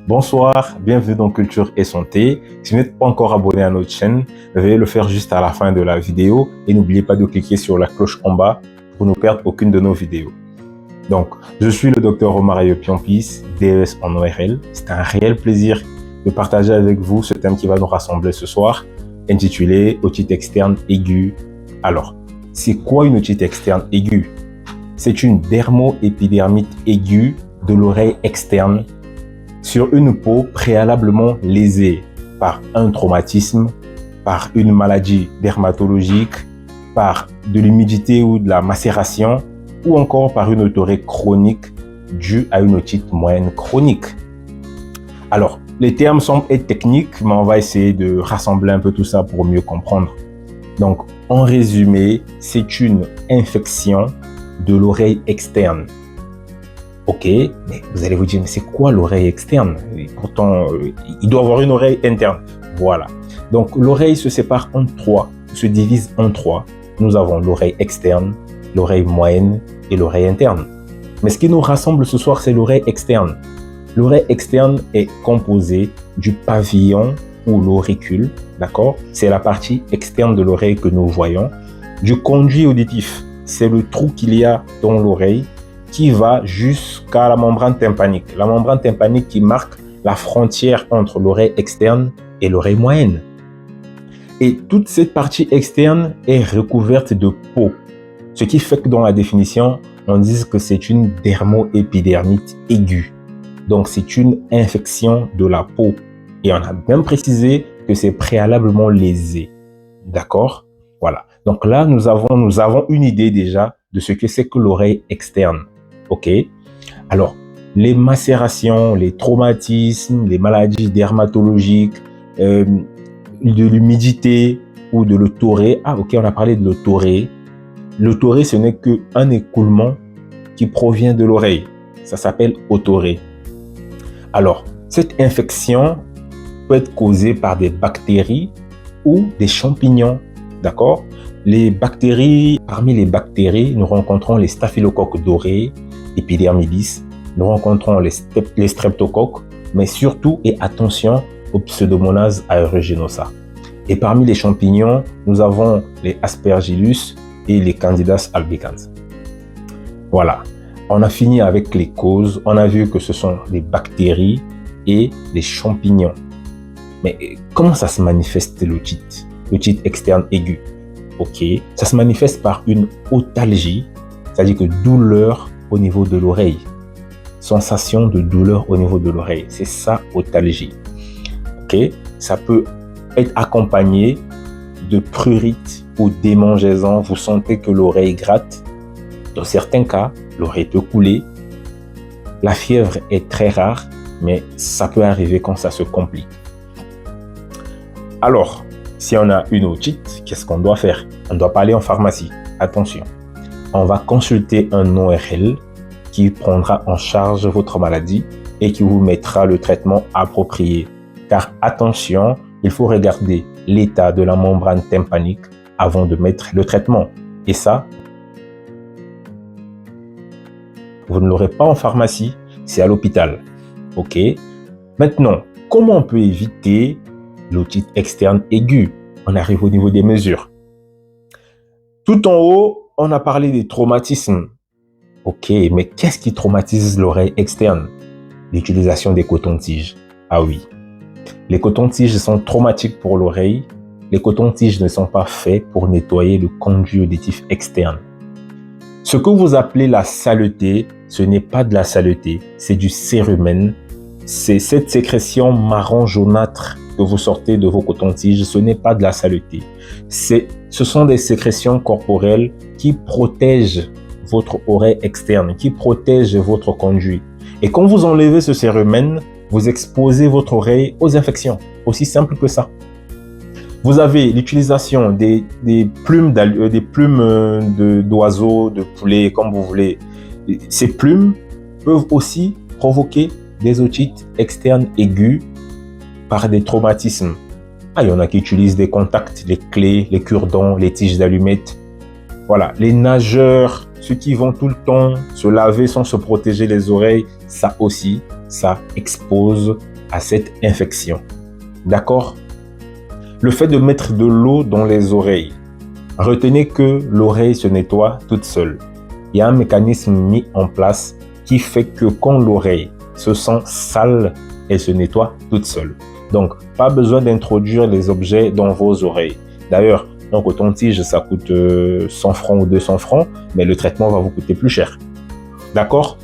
Bonsoir, bienvenue dans Culture et Santé. Si vous n'êtes pas encore abonné à notre chaîne, veuillez le faire juste à la fin de la vidéo et n'oubliez pas de cliquer sur la cloche en bas pour ne perdre aucune de nos vidéos. Donc, je suis le docteur Romario Piompis, DES en ORL. C'est un réel plaisir de partager avec vous ce thème qui va nous rassembler ce soir, intitulé otite externe aiguë. Alors, c'est quoi une otite externe aiguë? C'est une dermoépidermite aiguë de l'oreille externe sur une peau préalablement lésée par un traumatisme, par une maladie dermatologique, par de l'humidité ou de la macération, ou encore par une otorrhée chronique due à une otite moyenne chronique. Alors, les termes semblent être techniques, mais on va essayer de rassembler un peu tout ça pour mieux comprendre. Donc, en résumé, c'est une infection de l'oreille externe. Ok, mais vous allez vous dire, mais c'est quoi l'oreille externe? Et pourtant, il doit avoir une oreille interne. Voilà. Donc, l'oreille se sépare en trois, se divise en trois. Nous avons l'oreille externe, l'oreille moyenne et l'oreille interne. Mais ce qui nous rassemble ce soir, c'est l'oreille externe. L'oreille externe est composée du pavillon ou l'auricule, d'accord? C'est la partie externe de l'oreille que nous voyons. Du conduit auditif, c'est le trou qu'il y a dans l'oreille qui va jusqu'à la membrane tympanique. La membrane tympanique qui marque la frontière entre l'oreille externe et l'oreille moyenne. Et toute cette partie externe est recouverte de peau. Ce qui fait que dans la définition, on dit que c'est une dermoépidermite aiguë. Donc c'est une infection de la peau. Et on a même précisé que c'est préalablement lésé. D'accord? Voilà. Donc là, nous avons une idée déjà de ce que c'est que l'oreille externe. Ok? Alors, les macérations, les traumatismes, les maladies dermatologiques, de l'humidité ou de l'otorrhée. Ah, ok, on a parlé de l'otorrhée. L'otorrhée, ce n'est qu'un écoulement qui provient de l'oreille. Ça s'appelle otorrhée. Alors, cette infection peut être causée par des bactéries ou des champignons. D'accord? Parmi les bactéries, nous rencontrons les staphylocoques dorés, Epidermidis, nous rencontrons les streptocoques, mais surtout, et attention, aux Pseudomonas aeruginosa. Et parmi les champignons, nous avons les Aspergillus et les Candidas albicans. Voilà, on a fini avec les causes. On a vu que ce sont les bactéries et les champignons. Mais comment ça se manifeste l'otite externe aiguë? Ok, ça se manifeste par une otalgie, c'est-à-dire que douleur au niveau de l'oreille. Sensation de douleur au niveau de l'oreille, c'est ça, otalgie. Ok, ça peut être accompagné de prurite ou démangeaisons. Vous sentez que l'oreille gratte. Dans certains cas, l'oreille peut couler. La fièvre est très rare, mais ça peut arriver quand ça se complique. Alors, si on a une otite, qu'est-ce qu'on doit faire? On ne doit pas aller en pharmacie. Attention, on va consulter un ORL qui prendra en charge votre maladie et qui vous mettra le traitement approprié. Car attention, il faut regarder l'état de la membrane tympanique avant de mettre le traitement. Et ça, vous ne l'aurez pas en pharmacie, c'est à l'hôpital. Ok? Maintenant, comment on peut éviter l'otite externe aiguë? On arrive au niveau des mesures. Tout en haut, on a parlé des traumatismes. Ok, mais qu'est-ce qui traumatise l'oreille externe? L'utilisation des cotons-tiges. Ah oui. Les cotons-tiges sont traumatiques pour l'oreille. Les cotons-tiges ne sont pas faits pour nettoyer le conduit auditif externe. Ce que vous appelez la saleté, ce n'est pas de la saleté, c'est du cérumen. C'est cette sécrétion marron jaunâtre que vous sortez de vos cotons-tiges, ce n'est pas de la saleté. Ce sont des sécrétions corporelles qui protègent votre oreille externe, qui protègent votre conduit. Et quand vous enlevez ce cérumen, vous exposez votre oreille aux infections. Aussi simple que ça. Vous avez l'utilisation des plumes d'oiseaux, de poulets, comme vous voulez. Ces plumes peuvent aussi provoquer des otites externes aiguës par des traumatismes. Ah, il y en a qui utilisent des contacts, les clés, les cure-dents, les tiges d'allumettes. Voilà, les nageurs, ceux qui vont tout le temps se laver sans se protéger les oreilles, ça aussi, ça expose à cette infection. D'accord? Le fait de mettre de l'eau dans les oreilles. Retenez que l'oreille se nettoie toute seule. Il y a un mécanisme mis en place qui fait que quand l'oreille se sent sale, elle se nettoie toute seule. Donc, pas besoin d'introduire les objets dans vos oreilles. D'ailleurs, un coton-tige, ça coûte 100 francs ou 200 francs, mais le traitement va vous coûter plus cher. D'accord?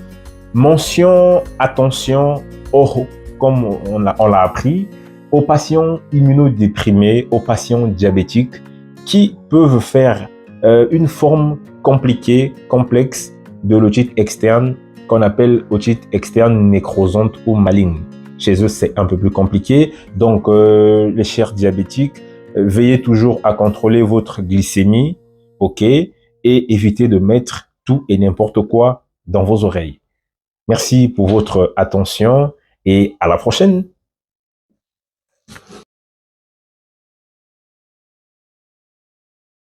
Mention, attention, comme on l'a appris, aux patients immunodéprimés, aux patients diabétiques qui peuvent faire une forme compliquée, complexe de l'otite externe qu'on appelle otite externe nécrosante ou maligne. Chez eux, c'est un peu plus compliqué. Donc, les chers diabétiques, veillez toujours à contrôler votre glycémie, ok, et évitez de mettre tout et n'importe quoi dans vos oreilles. Merci pour votre attention et à la prochaine.